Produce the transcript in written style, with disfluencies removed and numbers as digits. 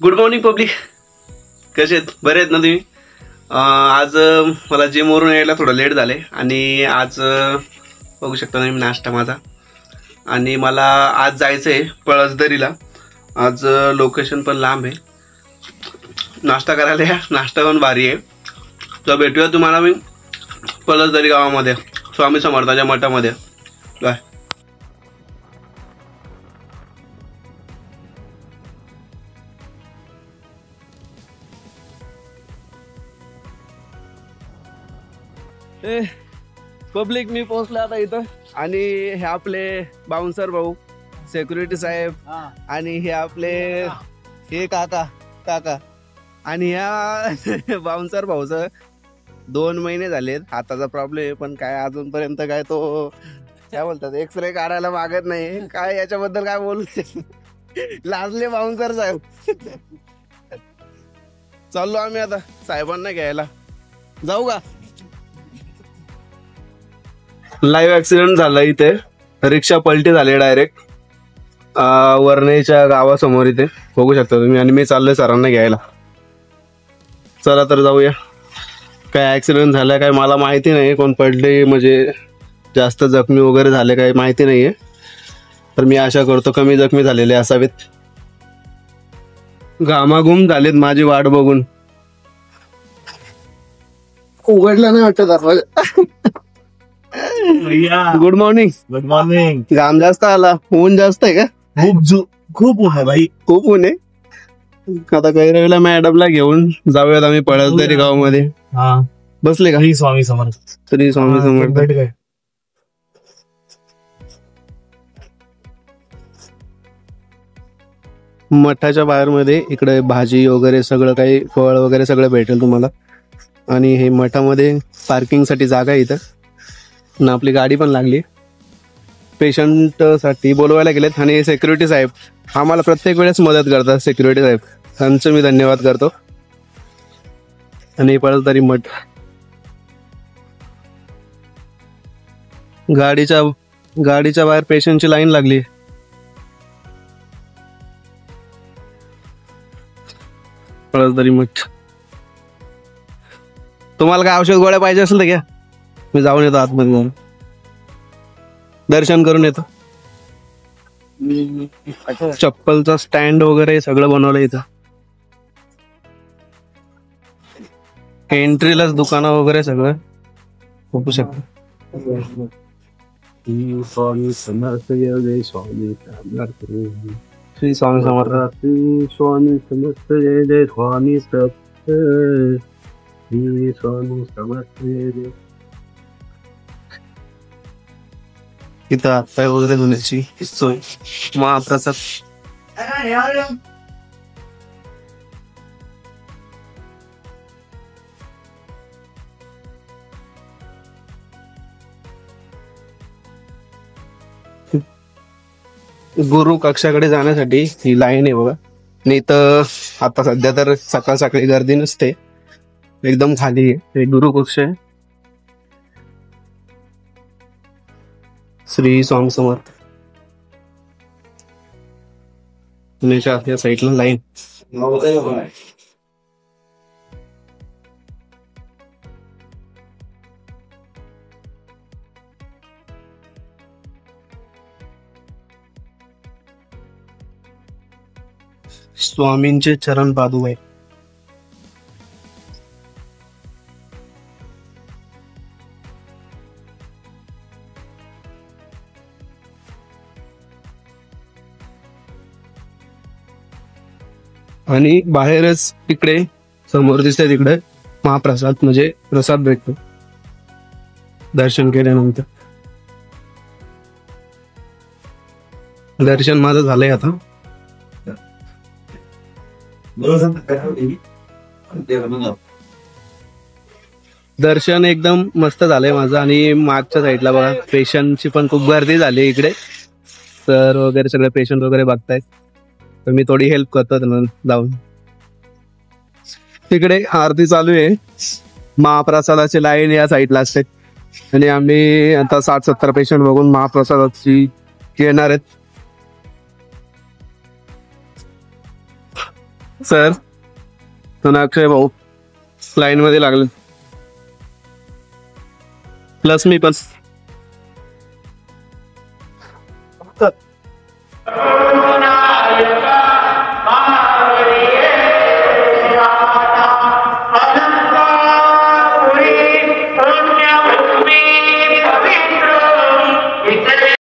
Good morning public. कसे आहेत? बरे आहेत ना तुम्ही? आज मला जिमवरून यायला थोडं लेट झाले आणि आज बघू शकता तुम्ही नाश्ता माझा. आणि मला आज जायचं आहे पळसदरीला. आज लोकेशन पण लांब आहे. नाश्ता करायला या. नाश्ता पण भारी आहे. तर भेटूया तुम्हाला मी पळसदरी गावामध्ये स्वामी समर्थाच्या मठामध्ये. बाय. पब्लिक मी पोहोचलो आता इथं. आणि हे आपले बाउन्सर भाऊ, सिक्युरिटी साहेब, आणि हे आपले हे काका आणि ह्या बाउन्सर भाऊचं 2 महिने झालेत. हाताचा प्रॉब्लेम आहे, पण काय अजूनपर्यंत काय तो काय बोलतात एक्सरे काढायला मागत नाही. काय याच्याबद्दल काय बोलू लाजले बाउन्सर साहेब. चाललो आम्ही आता साहेबांना घ्यायला. जाऊ का? लाईव्ह ऍक्सिडेंट झाला इथे. रिक्षा पलटी झाली डायरेक्ट वरणेच्या गावासमोर. इथे बघू शकता तुम्ही. आणि मी चाललोय सरांना घ्यायला. चला तर जाऊया. काय ऍक्सिडेंट झाला काय मला माहिती नाही. कोण पडले म्हणजे जास्त जखमी वगैरे झाले काय माहिती नाहीये. तर मी आशा करतो कमी जखमी झालेले असावेत. घामाघूम झालेत माझी वाट बघून. उघडला नाही वाटत दरवाजा. Good morning. Good morning. घाम जास्त आला. ऊन जास्त आहे का? खूप ऊन आहे भाई. खूप ऊन आहे. आता कैरवीला मॅडमला घेऊन जाऊयात आम्ही पळसदरी गावामध्ये. हा बसले का? श्री स्वामी समर्थ. श्री स्वामी समर्थ. भेट गए. मठाच्या बाहेर मध्ये इकडे भाजी वगैरे सगळं काही फळ वगैरे सगळं भेटेल तुम्हाला. आणि हे मठामध्ये पार्किंग साठी जागा आहे इथं. ना आपली गाडी पण लागली. पेशंट साठी बोलवायला गेलेत. आणि सिक्युरिटी साहेब आम्हाला प्रत्येक वेळेस मदत करतात. सिक्युरिटी साहेब त्यांचं मी धन्यवाद करतो. आणि पळसदरी मठ गाडीच्या बाहेर पेशंटची लाईन लागली. पळसदरी मठ. तुम्हाला काय औषध गोळ्या पाहिजे असेल तर घ्या. मी जाऊन येतो आतमध्ये. जाऊन दर्शन करून येतो. चप्पलचा स्टँड वगैरे सगळं बनवलं इथं. एंट्रीलाच दुकानं वगैरे सगळं बघू शकतो. स्वामी समर्थ जय स्वामी समर्थ. श्री स्वामी समर्थ. स्वामी समर्थ जय जय स्वामी समर्थ. श्री स्वामी समर्थ जय जय. इथं हातपाय वगैरे धुण्याची सोय. महाप्रसाद. गुरु कक्षाकडे जाण्यासाठी ही लाईन आहे बघा. नाही तर आता सध्या तर सकाळ सकाळी गर्दी नसते. एकदम खाली आहे. गुरु कक्ष आहे. श्री स्वामी समर्थ. पुण्याच्या या साईडला लाईन. स्वामींचे चरण पादुका. आणि बाहेरच तिकडे समोर दिसतंय तिकडे महाप्रसाद म्हणजे प्रसाद भेटतो दर्शन केल्यानंतर. दर्शन माझं झालंय आता. दर्शन एकदम मस्त झालंय माझं. आणि मागच्या साईडला बघा पेशंटची पण खूप गर्दी झाली इकडे. सर वगैरे सगळे पेशंट वगैरे बघतायत. तर मी थोडी हेल्प करतो त्यांना जाऊन. तिकडे आरती चालू आहे. महाप्रसादाची लाईन या साईडला असते. आणि आम्ही आता 60-70 पेशंट बघून महाप्रसादाची येणार आहेत. सर तो अक्षय भाऊ लाईन मध्ये लागले, प्लस मी पण.